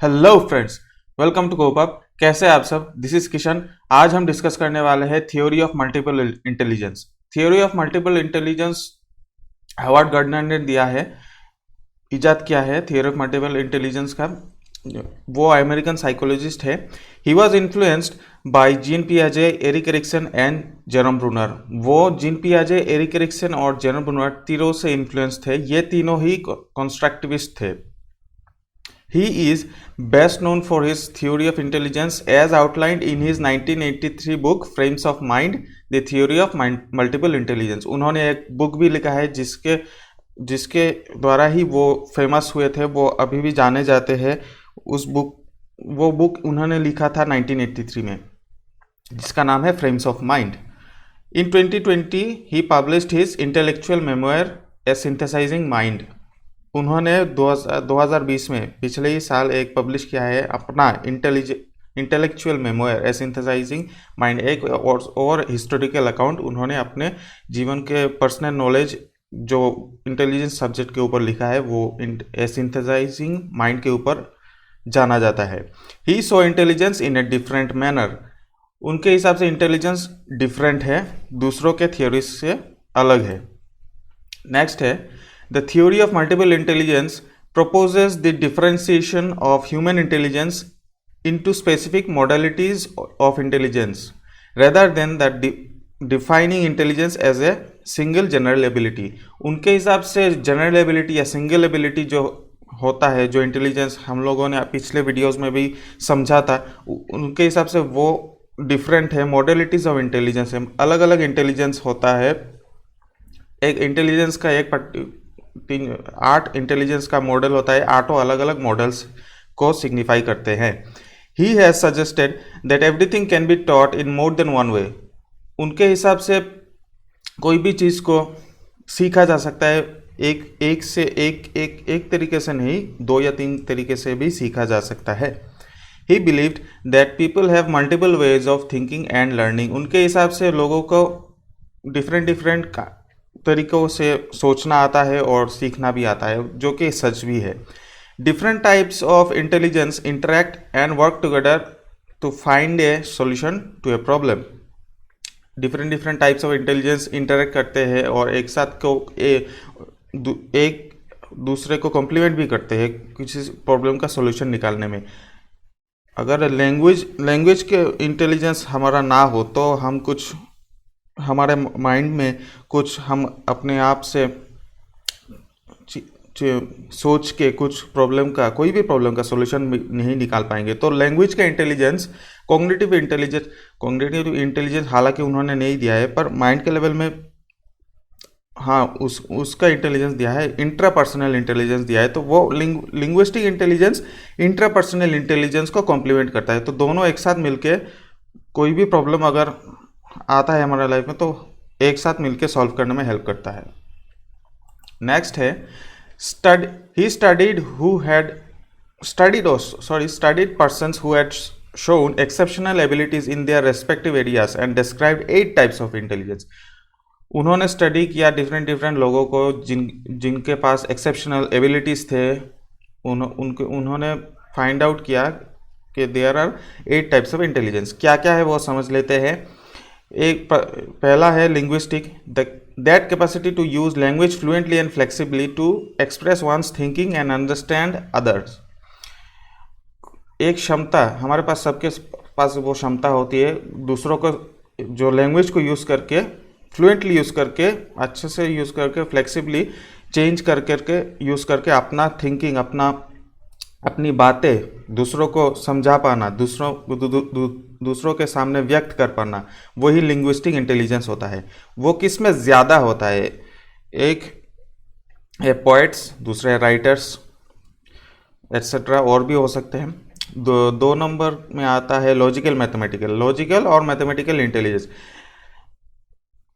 Hello friends, welcome to CopUp. कैसे हैं आप सब? This is Kishan. आज हम डिस्कस करने वाले हैं theory of multiple intelligence. Theory of multiple intelligence Howard Gardner ने दिया है, इजाद किया है। थ्योरी ऑफ मल्टीपल इंटेलिजेंस का वो अमेरिकन साइकोलॉजिस्ट है। He was influenced by Jean पियाजे, Erik Erikson and Jerome Bruner. वो जीन पियाजे, एरिक एरिक्सन और जेरोम ब्रूनर तीनों से इन्फ्लुएंस थे। ये तीनों ही कॉन्स्ट्रक्टिविस्ट थे। He is best known for his theory of intelligence as outlined in his 1983 book Frames of Mind, The Theory of Multiple Intelligence। उन्होंने एक बुक भी लिखा है जिसके द्वारा ही वो फेमस हुए थे, वो अभी भी जाने जाते हैं। वो बुक उन्होंने लिखा था 1983 में, जिसका नाम है frames of mind. In 2020 he published his intellectual memoir A Synthesizing Mind। उन्होंने 2020 में, पिछले ही साल, एक पब्लिश किया है अपना इंटेलेक्चुअल मेमोयर ए सिंथेसाइजिंग माइंड, एक और हिस्टोरिकल अकाउंट उन्होंने अपने जीवन के पर्सनल नॉलेज जो इंटेलिजेंस सब्जेक्ट के ऊपर लिखा है, वो ए सिंथेसाइजिंग माइंड के ऊपर जाना जाता है। He saw intelligence in a different manner. उनके हिसाब से इंटेलिजेंस डिफरेंट है, दूसरों के थ्योरी से अलग है। नेक्स्ट है The theory of multiple intelligence proposes the differentiation of human intelligence into specific modalities of intelligence rather than that defining intelligence as a single general ability। उनके हिसाब से जनरल एबिलिटी या सिंगल एबिलिटी जो होता है, जो intelligence हम लोगों ने पिछले वीडियोस में भी समझा था, उनके हिसाब से वो डिफरेंट है। मॉडलिटीज ऑफ इंटेलिजेंस है, अलग अलग इंटेलिजेंस होता है। एक इंटेलिजेंस का 8 इंटेलिजेंस का मॉडल होता है, 8 अलग अलग मॉडल्स को सिग्निफाई करते हैं। He has suggested that everything can be taught in more than one way. उनके हिसाब से कोई भी चीज़ को सीखा जा सकता है, एक तरीके से नहीं, 2 या 3 तरीके से भी सीखा जा सकता है। ही believed that people have multiple ways of thinking and learning. उनके हिसाब से लोगों को डिफरेंट तरीक़ों से सोचना आता है और सीखना भी आता है, जो कि सच भी है। Different types of intelligence interact and work together to find a solution to a problem. Different types of intelligence interact करते हैं और एक साथ एक दूसरे को कॉम्प्लीमेंट भी करते हैं किसी प्रॉब्लम का सॉल्यूशन निकालने में। अगर लैंग्वेज के इंटेलिजेंस हमारा ना हो तो हम कुछ, हमारे माइंड में कुछ, हम अपने आप से सोच के कुछ कोई भी प्रॉब्लम का सॉल्यूशन नहीं निकाल पाएंगे। तो लैंग्वेज का इंटेलिजेंस, कॉग्निटिव इंटेलिजेंस हालांकि उन्होंने नहीं दिया है, पर माइंड के लेवल में हाँ उसका इंटेलिजेंस दिया है। इंट्रापर्सनल इंटेलिजेंस दिया है, तो वो लिंग्विस्टिक इंटेलिजेंस इंट्रापर्सनल इंटेलिजेंस को कॉम्प्लीमेंट करता है। तो दोनों एक साथ मिलके कोई भी प्रॉब्लम अगर आता है हमारे लाइफ में, तो एक साथ मिलके सॉल्व करने में हेल्प करता है। नेक्स्ट है he studied persons who had shown exceptional abilities in their respective areas and described 8 types of intelligence। उन्होंने स्टडी किया डिफरेंट लोगों को जिनके पास एक्सेप्शनल एबिलिटीज थे। उन्होंने फाइंड आउट किया कि there are 8 types of intelligence. क्या क्या है वो समझ लेते हैं। पहला है linguistic, that capacity to use language fluently and flexibly to express one's thinking and understand others. एक क्षमता, हमारे पास सबके पास वो क्षमता होती है, दूसरों को जो लैंग्वेज को यूज़ करके, फ्लुएंटली यूज़ करके, अच्छे से यूज़ करके, फ्लेक्सिबली चेंज करके यूज़ करके अपना थिंकिंग, अपनी बातें दूसरों को समझा पाना, दूसरों के सामने व्यक्त कर पाना, वही लिंग्विस्टिक इंटेलिजेंस होता है। वो किस में ज़्यादा होता है? एक है पोएट्स, दूसरे राइटर्स एट्सेट्रा, और भी हो सकते हैं। 2 नंबर में आता है लॉजिकल और मैथमेटिकल इंटेलिजेंस।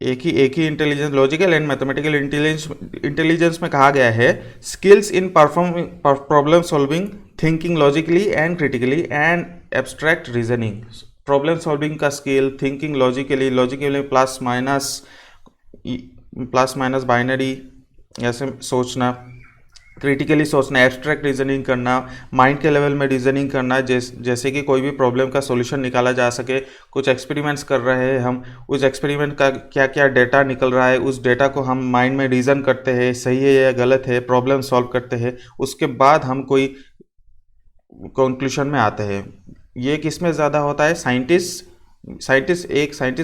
एक ही intelligence, logical and mathematical intelligence में कहा गया है skills in performing problem solving, thinking logically and critically and abstract reasoning. Problem solving का skill, thinking logically plus minus binary ऐसे सोचना, क्रिटिकली सोचना, एब्स्ट्रैक्ट रीजनिंग करना, माइंड के लेवल में रीजनिंग करना, जैसे कि कोई भी प्रॉब्लम का सॉल्यूशन निकाला जा सके। कुछ एक्सपेरिमेंट्स कर रहे हैं हम, उस एक्सपेरिमेंट का क्या क्या डेटा निकल रहा है, उस डेटा को हम माइंड में रीजन करते हैं, सही है या गलत है, प्रॉब्लम सॉल्व करते हैं, उसके बाद हम कोई कंक्लूजन में आते हैं। ये किस में ज़्यादा होता है? साइंटिस्ट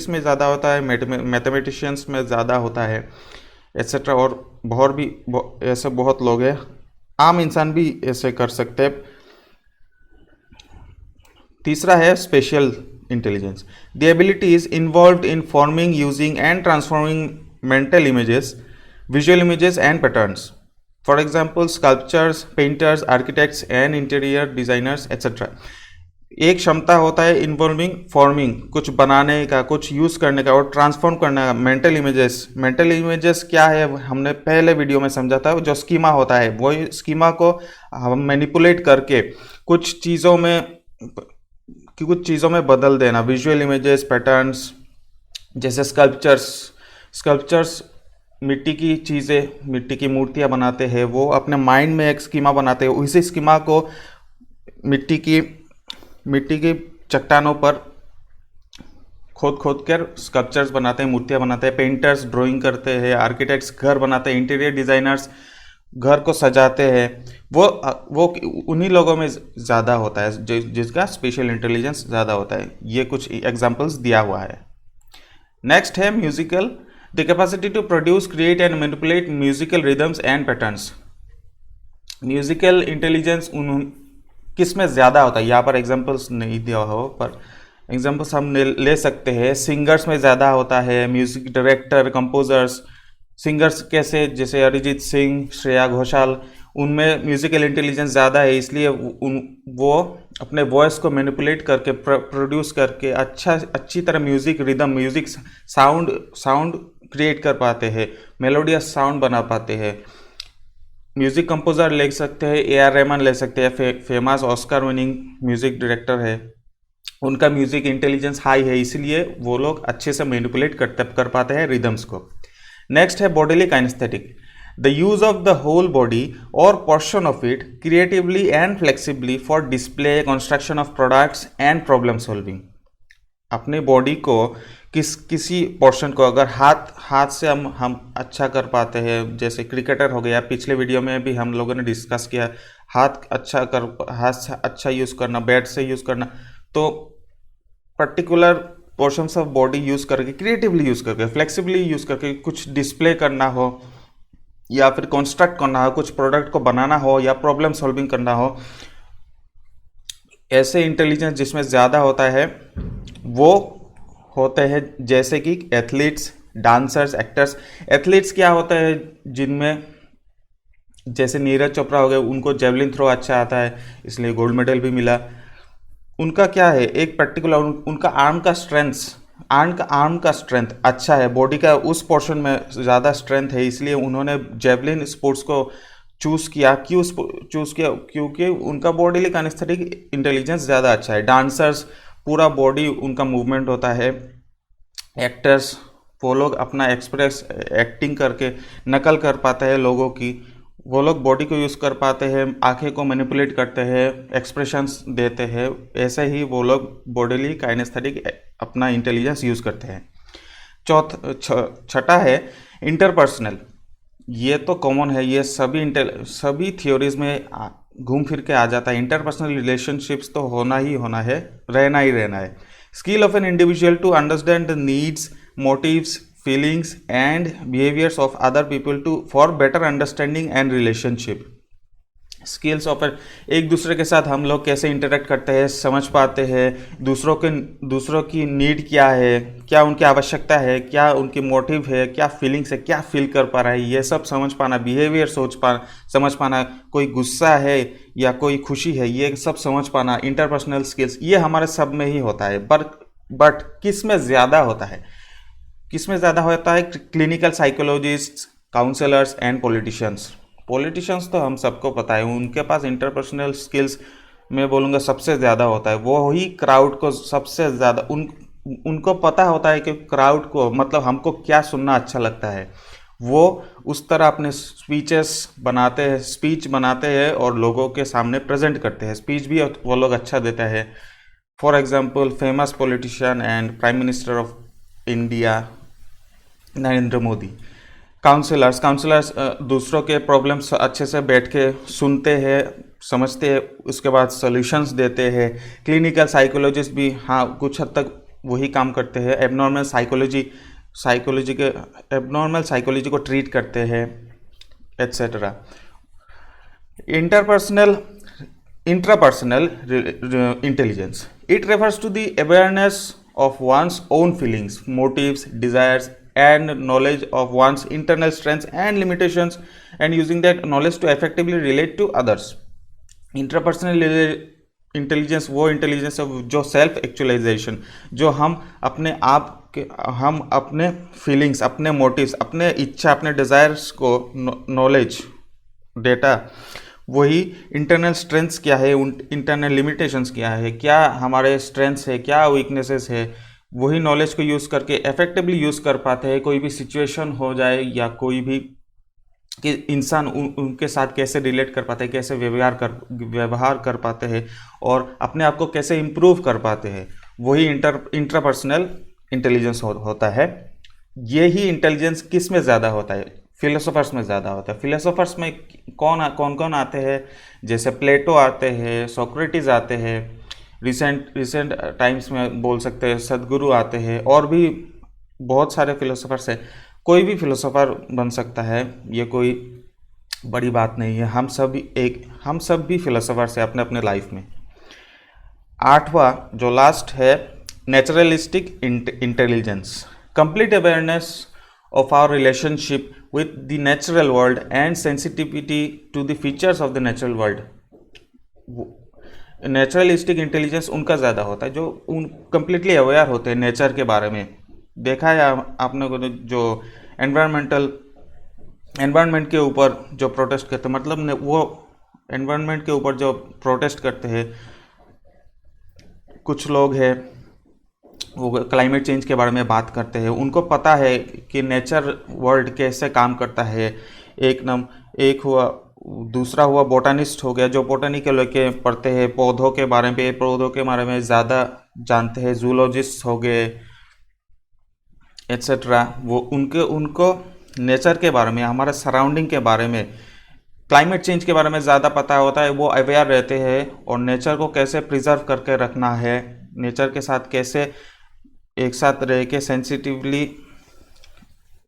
में ज़्यादा होता है, मैथमेटिशियंस में ज़्यादा होता है, एट्सेट्रा। और भी ऐसे बहुत लोग हैं, आम इंसान भी ऐसे कर सकते हैं। तीसरा है special intelligence. The ability is involved in forming, using and transforming mental images, visual images and patterns. For example sculptures, painters, architects and interior designers etcetera. एक क्षमता होता है इन्वॉल्विंग, फॉर्मिंग, कुछ बनाने का, कुछ यूज करने का, और ट्रांसफॉर्म करने का। मेंटल इमेजेस क्या है, हमने पहले वीडियो में समझा था। जो स्कीमा होता है, वो स्कीमा को हम मैनिपुलेट करके कुछ चीज़ों में बदल देना। विजुअल इमेजेस, पैटर्न्स, जैसे स्कल्पचर्स मिट्टी की चीज़ें, मिट्टी की मूर्तियाँ बनाते हैं, वो अपने माइंड में एक स्कीमा बनाते हैं, उसी स्कीमा को मिट्टी की चट्टानों पर खोद कर स्कल्पचर्स बनाते हैं, मूर्तियाँ बनाते हैं। पेंटर्स ड्राइंग करते हैं, आर्किटेक्ट्स घर बनाते हैं, इंटीरियर डिज़ाइनर्स घर को सजाते हैं। वो उन्हीं लोगों में ज़्यादा होता है जिसका स्पेशल इंटेलिजेंस ज़्यादा होता है। ये कुछ एग्जांपल्स दिया हुआ है। नेक्स्ट है musical, the capacity to produce, create and manipulate musical rhythms and patterns. Musical intelligence किस में ज़्यादा होता है? यहाँ पर एग्जांपल्स नहीं दिया हो, पर एग्जांपल्स हम ले सकते हैं। सिंगर्स में ज़्यादा होता है, म्यूजिक डायरेक्टर, कंपोजर्स। सिंगर्स कैसे? जैसे अरिजीत सिंह, श्रेया घोषाल, उनमें म्यूजिकल इंटेलिजेंस ज़्यादा है, इसलिए वो अपने वॉइस को मैनिपुलेट करके, प्रोड्यूस करके अच्छी तरह music rhythm, music sound create कर पाते हैं, मेलोडियस साउंड बना पाते हैं। म्यूजिक कंपोजर ले सकते हैं, AR रहमान ले सकते हैं, famous Oscar winning music director है। उनका म्यूजिक इंटेलिजेंस हाई है, इसलिए वो लोग अच्छे से मैनिपुलेट कर पाते हैं रिदम्स को। नेक्स्ट है bodily kinesthetic, the use of the whole body और portion of it creatively and flexibly for display, construction of products and problem solving. अपने बॉडी को किसी पोर्शन को अगर हाथ से हम अच्छा कर पाते हैं, जैसे क्रिकेटर हो गया, पिछले वीडियो में भी हम लोगों ने डिस्कस किया, हाथ से अच्छा यूज़ करना, बैट से यूज़ करना, तो particular portions of body use करके, क्रिएटिवली यूज़ करके, फ्लेक्सिबली यूज़ करके कुछ डिस्प्ले करना हो, या फिर कंस्ट्रक्ट करना हो, कुछ प्रोडक्ट को बनाना हो, या प्रॉब्लम सॉल्विंग करना हो, ऐसे इंटेलिजेंस जिसमें ज़्यादा होता है वो होते हैं जैसे कि एथलीट्स, डांसर्स, एक्टर्स। एथलीट्स क्या होता है? जिनमें जैसे नीरज चोपड़ा हो गए, उनको जेवलिन थ्रो अच्छा आता है, इसलिए गोल्ड मेडल भी मिला। उनका क्या है, एक पर्टिकुलर उनका आर्म का स्ट्रेंथ अच्छा है, बॉडी का उस पोर्शन में ज़्यादा स्ट्रेंथ है, इसलिए उन्होंने जेवलिन स्पोर्ट्स को चूज़ किया। क्योंकि उनका बॉडी काइनेस्थेटिक इंटेलिजेंस ज़्यादा अच्छा है। डांसर्स, पूरा बॉडी उनका मूवमेंट होता है। एक्टर्स, वो लोग अपना एक्टिंग करके नकल कर पाते हैं लोगों की, वो लोग बॉडी को यूज़ कर पाते हैं, आंखें को मैनिपुलेट करते हैं, एक्सप्रेशंस देते हैं। ऐसे ही वो लोग बॉडीली काइनेस्थेटिक अपना इंटेलिजेंस यूज़ करते हैं। छठा है इंटरपर्सनल। ये तो कॉमन है, ये सभी थ्योरीज में घूम फिर के आ जाता है। इंटरपर्सनल रिलेशनशिप्स तो होना है, रहना है। Skill of an individual to understand the needs, motives, feelings and behaviours of other people for better understanding and relationship. Skills of एक दूसरे के साथ हम लोग कैसे इंटरेक्ट करते हैं, समझ पाते हैं दूसरों की नीड क्या है, क्या उनकी आवश्यकता है, क्या उनकी मोटिव है, क्या फीलिंग्स है, क्या फील कर पा रहा है, ये सब समझ पाना। बिहेवियर समझ पाना, कोई गुस्सा है या कोई खुशी है, ये सब समझ पाना। इंटरपर्सनल स्किल्स ये हमारे सब में ही होता है, बट किस में ज़्यादा होता है? Clinical psychologist, counsellors and politicians तो हम सबको पता है, उनके पास इंटरपर्सनल स्किल्स मैं बोलूँगा सबसे ज़्यादा होता है। वो ही क्राउड को सबसे ज़्यादा उनको पता होता है कि क्राउड को, मतलब हमको क्या सुनना अच्छा लगता है, वो उस तरह अपने स्पीच बनाते हैं और लोगों के सामने प्रेजेंट करते हैं। स्पीच भी वो लोग अच्छा देता है। For example famous politician and prime minister of India Narendra Modi. Counsellors दूसरों के प्रॉब्लम्स अच्छे से बैठ के सुनते हैं, समझते हैं, उसके बाद सॉल्यूशंस देते हैं। क्लिनिकल साइकोलॉजिस्ट भी हाँ कुछ हद तक वही काम करते हैं। एबनॉर्मल साइकोलॉजी को ट्रीट करते हैं, etcetera. Intrapersonal intelligence, it refers to the awareness of one's own feelings, motives, desires, and knowledge of one's internal strengths and limitations, and using that knowledge to effectively relate to others. Intrapersonal intelligence वो intelligence है जो self actualisation, जो हम अपने feelings, अपने motives, अपने इच्छा, अपने डिज़ायर्स को नॉलेज डेटा, वही इंटरनल स्ट्रेंथ्स क्या है, इंटरनल लिमिटेशंस क्या है, क्या हमारे स्ट्रेंथ्स है, क्या वीकनेसेस है, वही नॉलेज को यूज़ करके इफेक्टिवली यूज़ कर पाते हैं। कोई भी सिचुएशन हो जाए या कोई भी कि इंसान उनके साथ कैसे रिलेट कर पाते हैं, कैसे व्यवहार कर पाते हैं और अपने आप को कैसे इम्प्रूव कर पाते हैं, वही इंट्रापर्सनल इंटेलिजेंस होता है। यही इंटेलिजेंस किस में ज़्यादा होता है? फिलोसोफर्स में ज़्यादा होता है। फिलोसोफर्स में कौन आते हैं? जैसे प्लेटो आते हैं, सोक्रेटिस आते हैं, रिसेंट टाइम्स में बोल सकते हैं सदगुरु आते हैं, और भी बहुत सारे फिलोसोफर्स हैं। कोई भी फिलोसोफर बन सकता है, ये कोई बड़ी बात नहीं है। हम सब भी फिलोसोफर्स हैं अपने अपने लाइफ में। 8वां जो लास्ट है, naturalistic intelligence, complete awareness of our relationship with the natural world and sensitivity to the features of the natural world. Naturalistic intelligence उनका ज़्यादा होता है जो कंप्लीटली अवेयर होते हैं नेचर के बारे में। देखा है आपने को जो एनवायरनमेंट के ऊपर जो प्रोटेस्ट करते हैं, मतलब वो एनवायरनमेंट के ऊपर जो प्रोटेस्ट करते हैं, कुछ लोग हैं वो क्लाइमेट चेंज के बारे में बात करते हैं। उनको पता है कि नेचर वर्ल्ड कैसे काम करता है। एक हुआ, दूसरा हुआ बोटानिस्ट हो गया, जो बोटानी के लेके पढ़ते हैं, पौधों के बारे में ज़्यादा जानते हैं। जूलॉजिस्ट हो गए, एट्सेट्रा। वो उनको नेचर के बारे में, हमारे सराउंडिंग के बारे में, क्लाइमेट चेंज के बारे में ज़्यादा पता होता है। वो अवेयर रहते हैं और नेचर को कैसे प्रिजर्व करके रखना है, नेचर के साथ कैसे एक साथ रह के सेंसिटिवली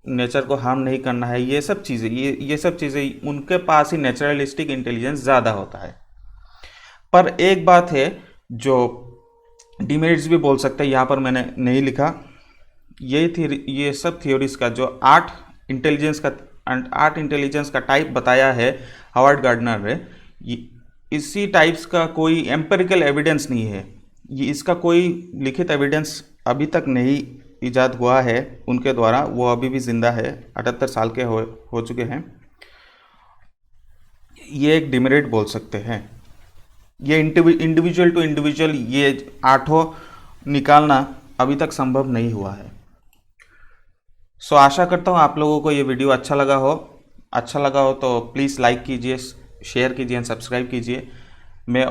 नेचर को हार्म नहीं करना है, ये सब चीज़ें उनके पास ही नेचुरलिस्टिक इंटेलिजेंस ज़्यादा होता है। पर एक बात है जो डिमेरिट्स भी बोल सकते हैं, यहाँ पर मैंने नहीं लिखा। ये सब थ्योरीज का जो 8 इंटेलिजेंस का टाइप बताया है हावर्ड गार्डनर ने, इसी टाइप्स का कोई एम्पिरिकल एविडेंस नहीं है। इसका कोई लिखित एविडेंस अभी तक नहीं इजाद हुआ है उनके द्वारा। वो अभी भी जिंदा है, 78 साल के हो चुके हैं। ये एक डिमेरिट बोल सकते हैं। ये इंडिविजुअल टू इंडिविजुअल ये 8 निकालना अभी तक संभव नहीं हुआ है। सो आशा करता हूँ आप लोगों को ये वीडियो अच्छा लगा हो तो प्लीज़ लाइक कीजिए, शेयर कीजिए एंड सब्सक्राइब कीजिए। मैं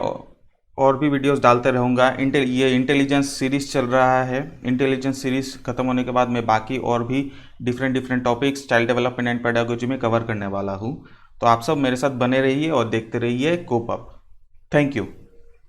और भी वीडियोस डालते रहूँगा। ये इंटेलिजेंस सीरीज़ चल रहा है। इंटेलिजेंस सीरीज़ खत्म होने के बाद मैं बाकी और भी different topics child development and pedagogy में कवर करने वाला हूँ। तो आप सब मेरे साथ बने रहिए और देखते रहिए कोप अप। Thank you.